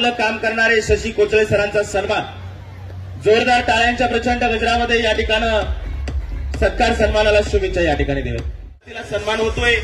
चांगलं काम करणारे शशी कोचळे सरांचा सन्मान जोरदार टाळ्यांच्या प्रचंड गजरामध्ये या ठिकाणी सत्कार सन्मानाला शुभेच्छा या ठिकाणी देऊया. तिला सन्मान होतोय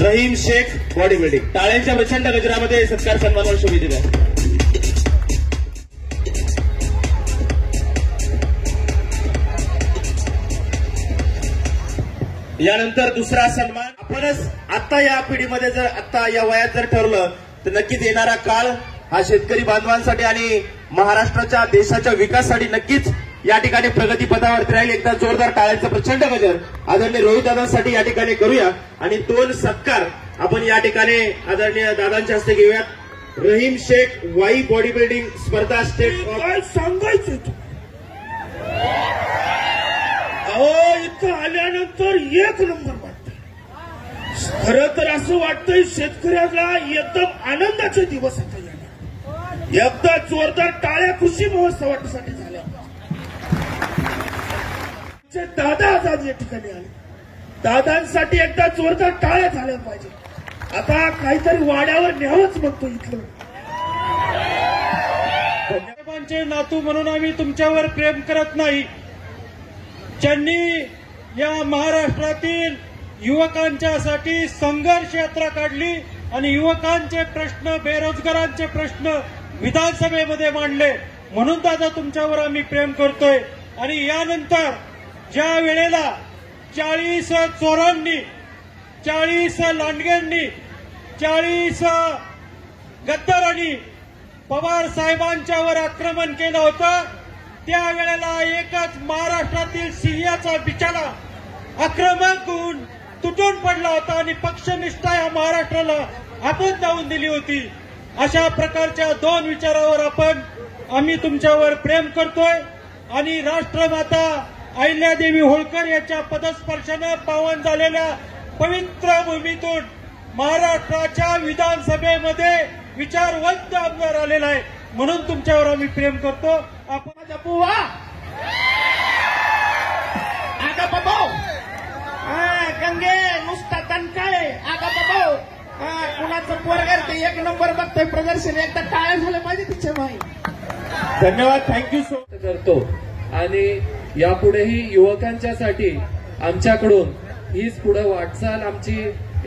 रहीम शेख बॉडी बिल्डिंग. टाळ्यांच्या प्रचंड गजरामध्ये सत्कार सन्मानाला शुभेच्छा द्या. यानंतर दुसरा सन्मान आपणच आता या पिढीमध्ये जर आता या वयात जर ठरलं तर नक्कीच येणारा काळ हा शेतकरी बांधवांसाठी आणि महाराष्ट्राच्या देशाच्या विकासासाठी नक्कीच या ठिकाणी प्रगतीपथावरती राहील. एकदा जोरदार टाळ्यांचा प्रचंड गजर आदरणीय रोहित दादांसाठी या ठिकाणी करूया आणि दोन सत्कार आपण या ठिकाणी आदरणीय दादांच्या हस्ते घेऊयात. रहीम शेख वाई बॉडी बिल्डिंग स्पर्धा स्टेट काय सांगायचं अहो इथं आल्यानंतर एक नंबर वाटतंय. खरं तर असं वाटतंय शेतकऱ्याला एकदम आनंदाचे दिवस आता येणार. एकदा जोरदार टाळ्या कृषी महोत्सवासाठी झाल्या. दादा आज या ठिकाणी आले. दादांसाठी एकदा जोरदार टाळ्या झाल्या पाहिजे. आता काहीतरी वाड्यावर न्यावंच म्हणतो इथलं. साहेबांचे नातू म्हणून आम्ही तुमच्यावर प्रेम करत नाही. ज्यांनी या महाराष्ट्रातील युवकांच्यासाठी संघर्ष यात्रा काढली आणि युवकांचे प्रश्न बेरोजगारांचे प्रश्न विधानसभेमध्ये मांडले म्हणून दादा तुमच्यावर आम्ही प्रेम करतोय. आणि यानंतर ज्या वेळेला 40 चोरांनी 40 लांडग्यांनी 40 गद्दारांनी पवार साहेबांच्यावर आक्रमण केलं होतं त्यावेळेला एकच महाराष्ट्रातील सिंहाचा बिचारा आक्रमक होऊन तुटून पडला होता आणि पक्षनिष्ठा या महाराष्ट्राला आपण जाऊन दिली होती. अशा प्रकारच्या दोन विचारावर आम्ही तुमच्यावर प्रेम करतोय आणि राष्ट्रमाता अहिल्यादेवी होळकर यांच्या पदस्पर्शानं पावन झालेल्या पवित्र भूमीतून महाराष्ट्राच्या विधानसभेमध्ये विचारवंत आमदार आलेला आहे म्हणून तुमच्यावर आम्ही प्रेम करतो. आपण जपूवा आगा बाबा गंगे नुसता दणकाळे आगा बाबा कुणाचं पोरगर ते एक नंबर बघतोय प्रदर्शन. एकदा टाळ्या झालं पाहिजे तिच्या भाई. धन्यवाद. थँक्यू सो करतो आणि यापुढेही युवकांच्यासाठी आमच्याकडून हीच पुढे वाटचाल आमची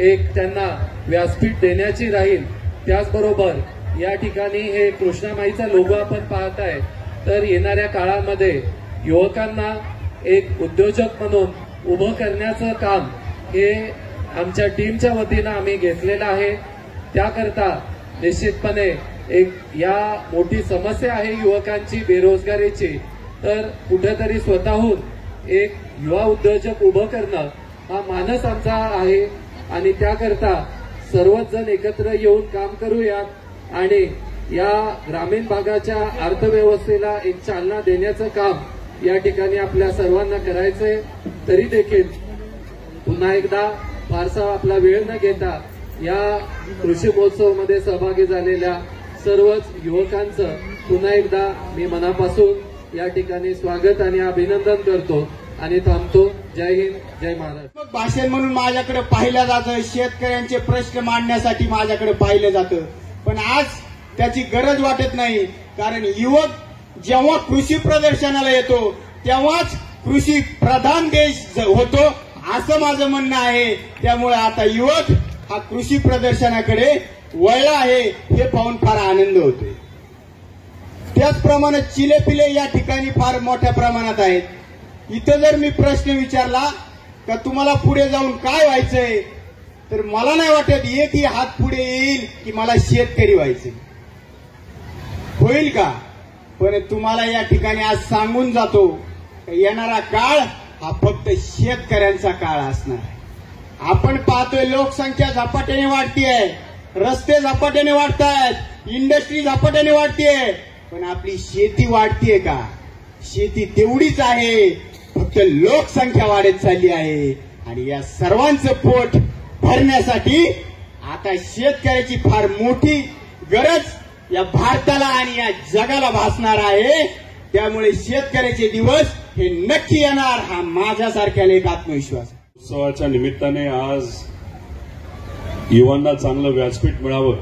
एक त्यांना व्यासपीठ देण्याची राहील. त्याचबरोबर या ठिकाणी हे कृष्णामाईचा लोगो आपण पाहताय तर येणाऱ्या काळामध्ये युवकांना एक उद्योजक म्हणून उभं करण्याचं काम हे आमच्या टीमच्या वतीनं आम्ही घेतलेलं आहे. त्याकरता निश्चितपणे एक या मोठी समस्या आहे युवकांची बेरोजगारीची तर कुठेतरी स्वतःहून एक युवा उद्योजक उभं करणं हा मानस आमचा आहे आणि त्याकरता सर्वच जण एकत्र येऊन काम करूयात आणि या ग्रामीण भागाच्या अर्थव्यवस्थेला एक चालना देण्याचं काम या ठिकाणी आपल्या सर्वांना करायचंय. तरी देखील पुन्हा एकदा फारसा आपला वेळ न घेता या कृषी महोत्सवामध्ये सहभागी झालेल्या सर्वच युवकांचं पुन्हा एकदा मी मनापासून या ठिकाणी स्वागत आणि अभिनंदन करतो आणि थांबतो. जय हिंद, जय महाराष्ट्र. भाषण म्हणून माझ्याकडे पाहिलं जातं. शेतकऱ्यांचे प्रश्न मांडण्यासाठी माझ्याकडे पाहिलं जातं. पण आज त्याची गरज वाटत नाही कारण युवक जेव्हा कृषी प्रदर्शनाला येतो तेव्हाच कृषी प्रधान देश होतो असं माझं म्हणणं आहे. त्यामुळे आता युवक हा कृषी प्रदर्शनाकडे वळला आहे हे पाहून फार आनंद होतोय. त्याचप्रमाणे चिलेपिले या ठिकाणी फार मोठ्या प्रमाणात आहेत. इथं जर मी प्रश्न विचारला का तुम्हाला पुढे जाऊन काय व्हायचंय तर मला नाही वाटत एकही हात पुढे येईल की मला शेतकरी व्हायचंय. होईल का? पण तुम्हाला या ठिकाणी आज सांगून जातो येणारा काळ हा फक्त शेतकऱ्यांचा काळ असणार आहे. आपण पाहतोय लोकसंख्या झपाट्याने वाढतीये, रस्ते झपाट्याने वाढतायत, इंडस्ट्री झपाट्याने वाढतीये, पण आपली शेती वाढतीये का? शेती तेवढीच आहे, फक्त लोकसंख्या वाढत चालली आहे. आणि या सर्वांचं पोट भरण्यासाठी आता शेतकऱ्याची फार मोठी गरज या भारताला आणि या जगाला भासणार आहे. त्यामुळे शेतकऱ्याचे दिवस हे नक्की येणार हा माझ्यासारख्याला एक आत्मविश्वास. उत्सवाच्या निमित्ताने आज युवांना चांगलं व्यासपीठ मिळावं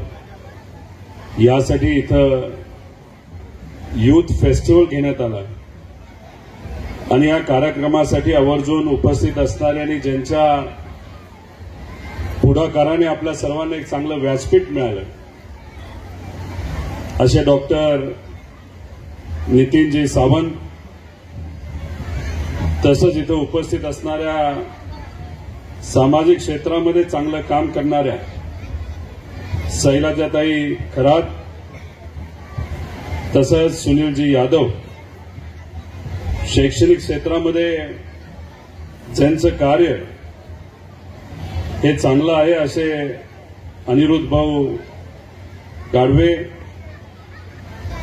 यासाठी इथं युथ फेस्टिवल घेण्यात आला आणि या कार्यक्रमासाठी आवर्जून उपस्थित असणारे आणि ज्यांच्या पुढाकाराने आपल्या सर्वांना एक चांगलं व्यासपीठ मिळालं असे डॉक्टर नितीनजी सावंत, तसंच इथं उपस्थित असणाऱ्या सामाजिक क्षेत्रामध्ये चांगलं काम करणाऱ्या शैलजाताई खरात, तसंच सुनीलजी यादव, शैक्षणिक क्षेत्रामध्ये ज्यांचं कार्य हे चांगलं आहे असे अनिरुद्ध भाऊ गाढवे,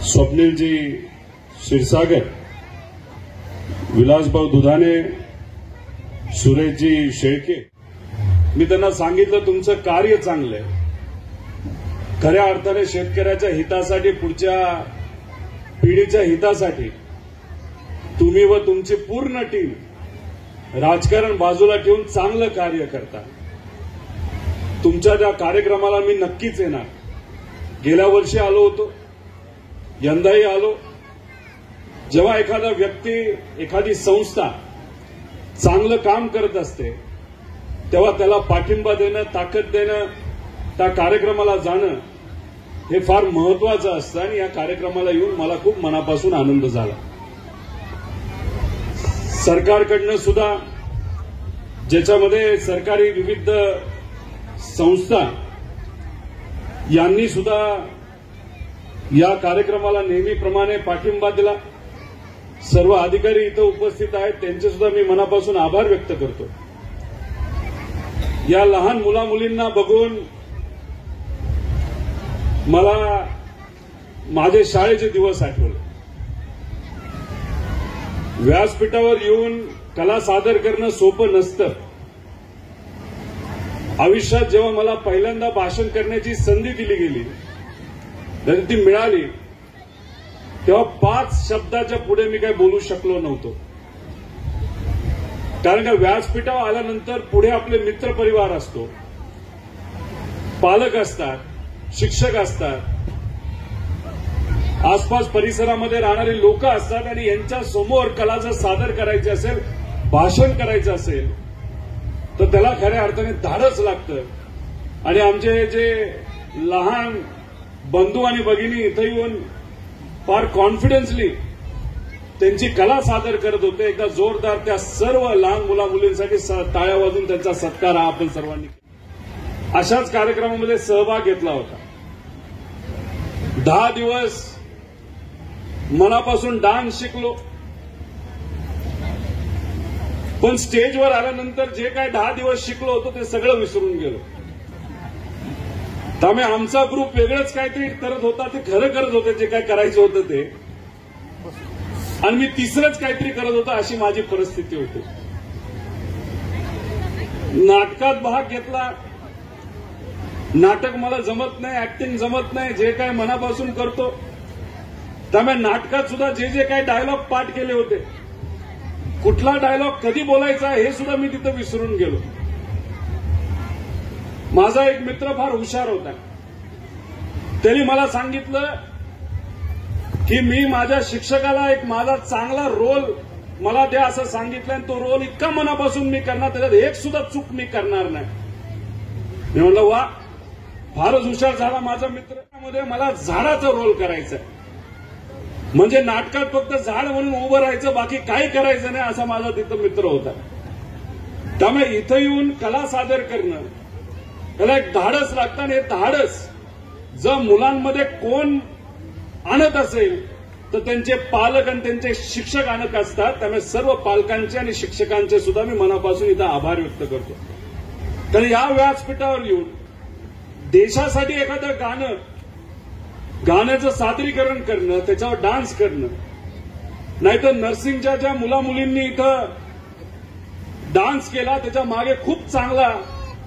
स्वप्नीलजी क्षीरसागर, विलासभाऊ दुधाणे, सुरेशजी शेळके. मी त्यांना सांगितलं तुमचं कार्य चांगलं आहे. खऱ्या अर्थाने शेतकऱ्याच्या हितासाठी, पुढच्या पिढीच्या हितासाठी तुम्ही व तुमची पूर्ण टीम राजकारण बाजूला ठेवून चांगलं कार्य करता. तुमच्या त्या कार्यक्रमाला मी नक्कीच येणार. गेल्या वर्षी आलो होतो, यंदाही आलो. जेव्हा एखादा व्यक्ती, एखादी संस्था चांगलं काम करत असते तेव्हा त्याला पाठिंबा देणं, ताकद देणं, त्या कार्यक्रमाला जाणं हे फार महत्वाचं असतं आणि या कार्यक्रमाला येऊन मला खूप मनापासून आनंद झाला. सरकारकडनं सुद्धा, ज्याच्यामध्ये सरकारी विविध संस्था यांनी सुद्धा या कार्यक्रमाला नेहमीप्रमाणे पाठिंबा दिला. सर्व अधिकारी इथं उपस्थित आहेत, त्यांचे सुद्धा मी मनापासून आभार व्यक्त करतो. या लहान मुलामुलींना बघून मला माझे शाळेचे दिवस आठवले. व्यासपीठावर येऊन कला सादर करणं सोपं नसतं. आयुष्यात जेव्हा मला पहिल्यांदा भाषण करण्याची संधी दिली गेली, जरी ती मिळाली, तेव्हा 5 शब्दाच्या पुढे मी काही बोलू शकलो नव्हतो. कारण का व्यासपीठावर आल्यानंतर पुढे आपले मित्रपरिवार असतो, पालक असतात, शिक्षक असतात, आसपास परिसरामध्ये राहणारे लोक असतात आणि यांच्या समोर कला जर सादर करायची असेल, भाषण करायचं असेल तर त्याला खऱ्या अर्थाने धाडस लागतं. आणि आमचे जे लहान बंधू आणि भगिनी इथं येऊन फार कॉन्फिडन्सली त्यांची कला सादर करत होते. एकदा जोरदार त्या सर्व लहान मुला मुलींसाठी टाळ्या वाजून त्यांचा सत्कार हा आपण सर्वांनी अशाच कार्यक्रमामध्ये सहभाग घेतला होता. 10 दिवस मनापासून डान्स शिकलो, पण स्टेजवर आल्यानंतर जे काय 10 दिवस शिकलो होतो ते सगळं विसरून गेलो. त्यामुळे आमचा ग्रुप वेगळंच काहीतरी करत होता, ते खरं करत होते जे काय करायचं होतं ते, आणि मी तिसरंच काहीतरी करत होतो अशी माझी परिस्थिती होती. नाटकात भाग घेतला. नाटक मला जमत नाही, ऍक्टिंग जमत नाही, जे काय मनापासून करतो. त्यामुळे नाटकात सुद्धा जे जे काही डायलॉग पाठ केले होते, कुठला डायलॉग कधी बोलायचा हे सुद्धा मी तिथं विसरून गेलो. माझा एक मित्र फार हुशार होता. त्यांनी मला सांगितलं की मी माझ्या शिक्षकाला एक माझा चांगला रोल मला द्या असं सांगितलं, आणि तो रोल इतका मनापासून मी करणार, त्याच्यात एक सुद्धा चूक मी करणार नाही. मी म्हणलं वा, फारच हुशार झाला माझा मित्र. मध्ये मला झाडाचा रोल करायचा, म्हणजे नाटकात फक्त झाड म्हणून उभं राहायचं, बाकी काही करायचं नाही, असा माझा तिथं मित्र होता. त्यामुळे इथं येऊन कला सादर करणं त्याला एक धाडस लागतं, आणि हे धाडस जर मुलांमध्ये कोण आणत असेल तर त्यांचे पालक आणि त्यांचे शिक्षक आणत असतात. त्यामुळे सर्व पालकांचे आणि शिक्षकांचे सुद्धा मी मनापासून इथं आभार व्यक्त करतो. तर या व्यासपीठावर येऊन देशासाठी एखादं गाण्याचं सादरीकरण करणं, त्याच्यावर डान्स करणं, नाहीतर नर्सिंगच्या ज्या मुलामुलींनी इथं डान्स केला त्याच्या मागे खूप चांगला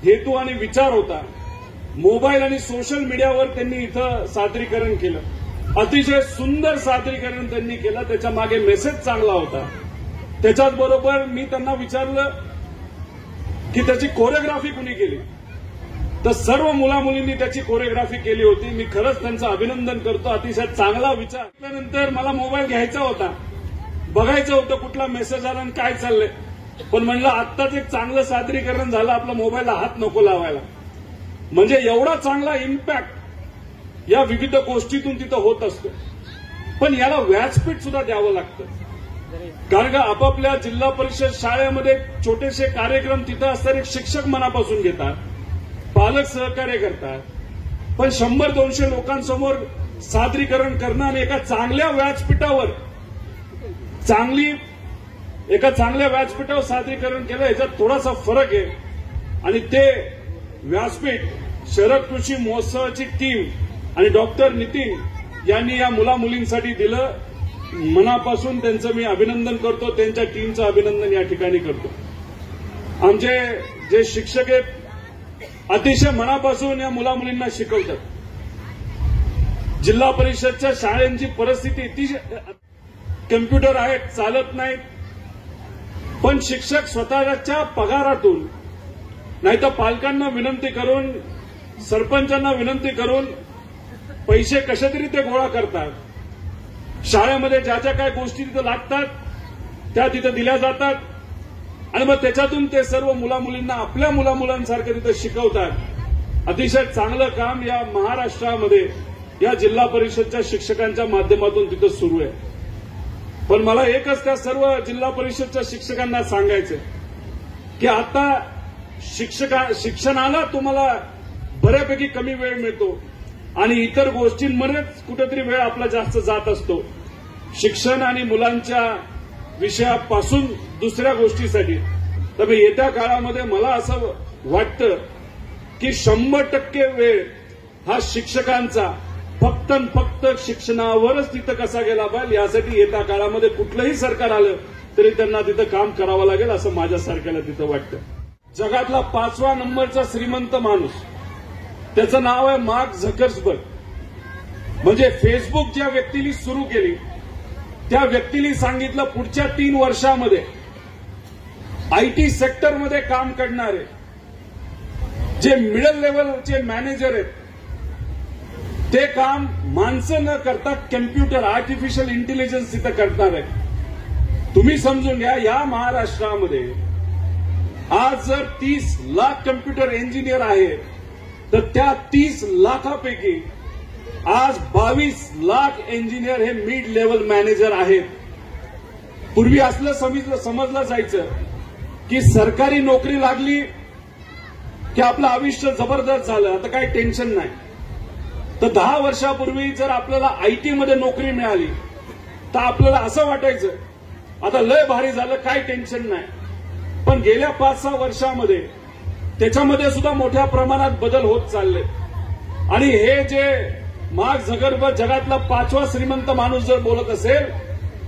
हेतू आणि विचार होता. मोबाईल आणि सोशल मीडियावर त्यांनी इथं सादरीकरण केलं, अतिशय सुंदर सादरीकरण त्यांनी केलं, त्याच्या मागे मेसेज चांगला होता. त्याच्याच बरोबर मी त्यांना विचारलं की त्याची कोरिओग्राफी कुणी केली, तर सर्व मुलामुलींनी त्याची कोरिओग्राफी केली होती. मी खरंच त्यांचं अभिनंदन करतो. अतिशय चांगला विचार. त्यानंतर मला मोबाईल घ्यायचा होता, बघायचं होतं कुठला मेसेज आला आणि काय चाललंय, पण म्हणलं आत्ताच एक चांगलं सादरीकरण झालं, आपला मोबाईलला हात नको लावायला. म्हणजे एवढा चांगला इम्पॅक्ट या विविध गोष्टीतून तिथं होत असतो. पण याला व्यासपीठ सुद्धा द्यावं लागतं, कारण का आपापल्या जिल्हा परिषद शाळेमध्ये छोटेसे कार्यक्रम तिथं असताना शिक्षक मनापासून घेतात, पालक सहकार्य करतात. पण 100-200 लोकांसमोर सादरीकरण करणं आणि एका चांगल्या व्यासपीठावर सादरीकरण केलं, याच्यात थोडासा फरक आहे. आणि ते व्यासपीठ शरद कृषी महोत्सवाची टीम आणि डॉक्टर नितीन यांनी या मुलामुलींसाठी दिलं. मनापासून त्यांचं मी अभिनंदन करतो, त्यांच्या टीमचं अभिनंदन या ठिकाणी करतो. आमचे जे शिक्षक आहेत अतिशय मनापासून या मुलामुलींना शिकवतात. जिल्हा परिषदच्या शाळांची परिस्थिती कम्प्युटर आहेत, चालत नाहीत, पण शिक्षक स्वतःच्या पगारातून नाहीतर पालकांना विनंती करून, सरपंचांना विनंती करून पैसे कसे तरी ते गोळा करतात. शाळेमध्ये ज्या ज्या काही गोष्टी तिथं लागतात त्या तिथं दिल्या जातात आणि मग त्याच्यातून ते सर्व मुलामुलींना आपल्या मुलामुलांसारखं तिथं शिकवतात. अतिशय चांगलं काम या महाराष्ट्रामध्ये या जिल्हा परिषदच्या शिक्षकांच्या माध्यमातून तिथं सुरू आहे. पण मला एकच त्या सर्व जिल्हा परिषदच्या शिक्षकांना सांगायचं की आता शिक्षणाला तुम्हाला बऱ्यापैकी कमी वेळ मिळतो आणि इतर गोष्टींमध्येच कुठेतरी वेळ आपला जास्त जात असतो. शिक्षण आणि मुलांच्या विषयापासून दुसऱ्या गोष्टीसाठी. तर येत्या काळामध्ये मला असं वाटतं की 100% वेळ हा शिक्षकांचा फक्त आणि फक्त शिक्षणावरच तिथं कसा गेला पाहिजे यासाठी येत्या काळामध्ये कुठलंही सरकार आलं तरी त्यांना तिथं काम करावं लागेल असं माझ्यासारख्याला तिथं वाटतं. जगातला 5वा नंबरचा श्रीमंत माणूस, त्याचं नाव आहे मार्क झकर्सबर्ग. म्हणजे फेसबुक ज्या व्यक्तीने सुरू केली त्या व्यक्तीने सांगितलं पुढच्या 3 वर्षामध्ये आयटी सेक्टरमध्ये काम करणारे जे मिडल लेवलचे मॅनेजर आहेत ते काम माणसं न करता कम्प्युटर, आर्टिफिशियल इंटेलिजन्स तिथं करणार आहे. तुम्ही समजून घ्या, या महाराष्ट्रामध्ये आज जर 30 लाख कम्प्युटर इंजिनियर आहेत तर त्या 30 लाखापैकी आज 22 लाख इंजिनियर हे मिड लेवल मॅनेजर आहेत. पूर्वी असलं समजलं जायचं की सरकारी नोकरी लागली की आपलं आयुष्य जबरदस्त झालं, आता काही टेन्शन नाही. तर 10 वर्षापूर्वी जर आपल्याला आयटीमध्ये नोकरी मिळाली तर आपल्याला असं वाटायचं आता लय भारी झालं, काही टेन्शन नाही. पण गेल्या 5-6 वर्षामध्ये त्याच्यामध्ये सुद्धा मोठ्या प्रमाणात बदल होत चालले. आणि हे जे मार्क झकरबर्ग जगातला 5वा श्रीमंत माणूस जर बोलत असेल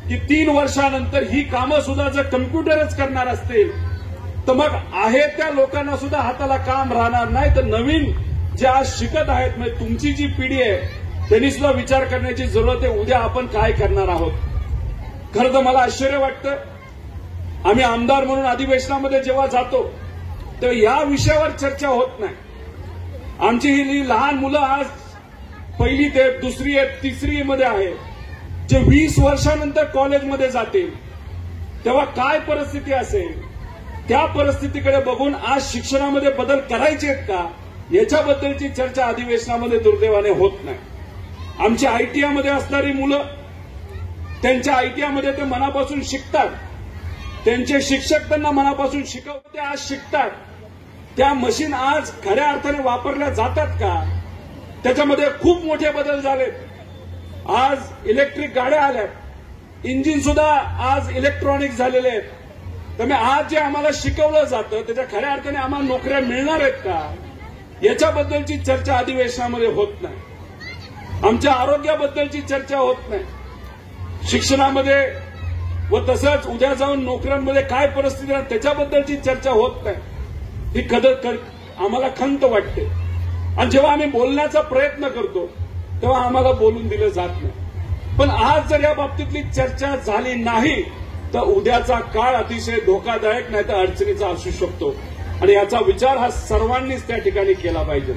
की 3 वर्षानंतर ही कामं सुद्धा जर कम्प्युटरच करणार असतील तर मग आहे त्या लोकांना सुद्धा हाताला काम राहणार नाही. तर नवीन जे आज शिकत आहेत म्हणजे तुमची जी पिढी आहे त्यांनी सुद्धा विचार करण्याची जरूरत आहे, उद्या आपण काय करणार आहोत. खरं तर मला आश्चर्य वाटतं, आम्ही आमदार म्हणून अधिवेशनामध्ये जेव्हा जातो तेव्हा या विषयावर चर्चा होत नाही. आमची ही लहान मुलं आज 1ली ते 2री 3री मध्ये आहे, जे 20 वर्षानंतर कॉलेजमध्ये जातील तेव्हा काय परिस्थिती असेल, त्या परिस्थितीकडे बघून आज शिक्षणामध्ये बदल करायचे आहेत का याच्याबद्दलची चर्चा अधिवेशनामध्ये दुर्दैवाने होत नाही. आमची आयटीआयमध्ये असणारी मुलं त्यांच्या आयटीआयमध्ये ते मनापासून शिकतात, त्यांचे शिक्षक त्यांना मनापासून शिकवतात, ते आज शिकतात. त्या मशीन आज खऱ्या अर्थाने वापरल्या जातात का, त्याच्यामध्ये खूप मोठे बदल झालेत. आज इलेक्ट्रिक गाड्या आल्यात, इंजिन सुद्धा आज इलेक्ट्रॉनिक झालेले आहेत. त्यामुळे आज जे आम्हाला शिकवलं जातं त्याच्या खऱ्या अर्थाने आम्हाला नोकऱ्या मिळणार आहेत का याच्याबद्दलची चर्चा अधिवेशनामध्ये होत नाही. आमच्या आरोग्याबद्दलची चर्चा होत नाही शिक्षणामध्ये, व तसंच उद्या जाऊन नोकऱ्यांमध्ये काय परिस्थिती आहे त्याच्याबद्दलची चर्चा होत नाही. ही आम्हाला खंत वाटते. आणि जेव्हा आम्ही बोलण्याचा प्रयत्न करतो तेव्हा आम्हाला बोलून दिलं जात नाही. पण आज जर या बाबतीतली चर्चा झाली नाही तर उद्याचा काळ अतिशय धोकादायक नाही तर अडचणीचा असू शकतो. आणि याचा विचार हा सर्वांनीच त्या ठिकाणी केला पाहिजे.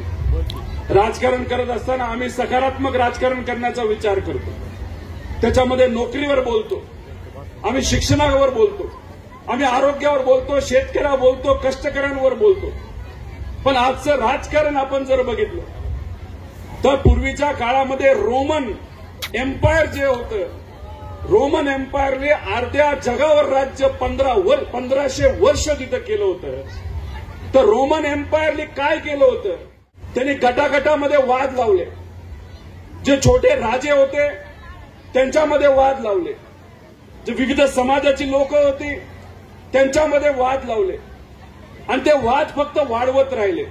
राजकारण करत असताना आम्ही सकारात्मक राजकारण करण्याचा विचार करतो. त्याच्यामध्ये नोकरीवर बोलतो, आम्ही शिक्षणावर बोलतो, आम्ही आरोग्यावर बोलतो, शेतकऱ्यावर बोलतो, कष्टकऱ्यांवर बोलतो. पण आजचं राजकारण आपण जर बघितलं तर पूर्वीच्या काळामध्ये रोमन एम्पायर जे होतं, रोमन एम्पायरने अर्ध्या जगावर राज्य 1500 वर्ष तिथं केलं होतं. तर रोमन एम्पायरने काय केलं होतं? त्यांनी गटागटामध्ये वाद लावले. जे छोटे राजे होते त्यांच्यामध्ये वाद लावले, जे विविध समाजाची लोक होती त्यांच्यामध्ये वाद लावले आणि ते वाद फक्त वाढवत राहिले.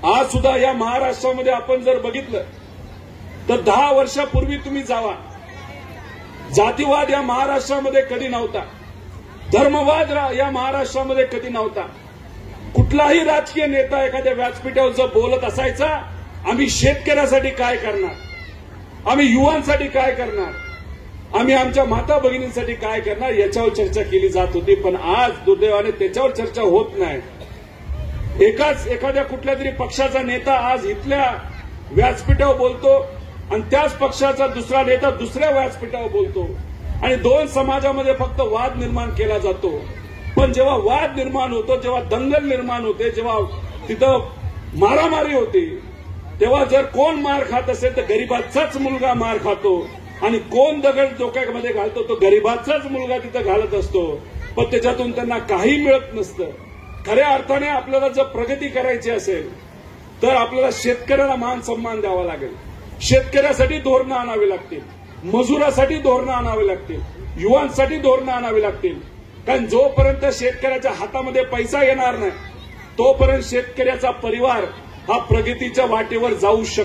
आज सुद्धा या महाराष्ट्रामध्ये आपण जर बघितलं तर 10 वर्षापूर्वी तुम्ही जावा, जातीवाद या महाराष्ट्रामध्ये कधी नव्हता, धर्मवाद या महाराष्ट्रामध्ये कधी नव्हता. कुठलाही राजकीय नेता एखाद्या व्यासपीठावर जर बोलत असायचा, आम्ही शेतकऱ्यासाठी काय करणार, आम्ही युवांसाठी काय करणार, आम्ही आमच्या माता भगिनींसाठी काय करणार, याच्यावर चर्चा केली जात होती. पण आज दुर्दैवाने त्याच्यावर चर्चा होत नाही. एखाद्या कुठल्या तरी पक्षाचा नेता आज इथल्या व्यासपीठावर बोलतो आणि त्याच पक्षाचा दुसरा नेता दुसऱ्या व्यासपीठावर बोलतो आणि 2 समाजामध्ये फक्त वाद निर्माण केला जातो. पण जेव्हा वाद निर्माण होतो, जेव्हा दंगल निर्माण होते, जेव्हा तिथं मारामारी होती, तेव्हा जर कोण मार खात असेल तर गरीबाचाच मुलगा मार खातो आणि कोण दगड डोक्यामध्ये घालतो तो गरीबाचाच मुलगा तिथं घालत असतो. पण त्याच्यातून त्यांना काही मिळत नसतं. खऱ्या अर्थाने आपल्याला जर प्रगती करायची असेल तर आपल्याला शेतकऱ्याला मान सन्मान द्यावा लागेल, शेतकऱ्यासाठी धोरणं आणावी लागतील, मजुरासाठी धोरणं आणावी लागतील, युवांसाठी धोरणं आणावी लागतील. कारण जोपर्यंत शेतकऱ्याच्या हातामध्ये पैसा येणार नाही तोपर्यंत शेतकऱ्याचा परिवार हा प्रगतीच्या वाटेवर जाऊ शकतो.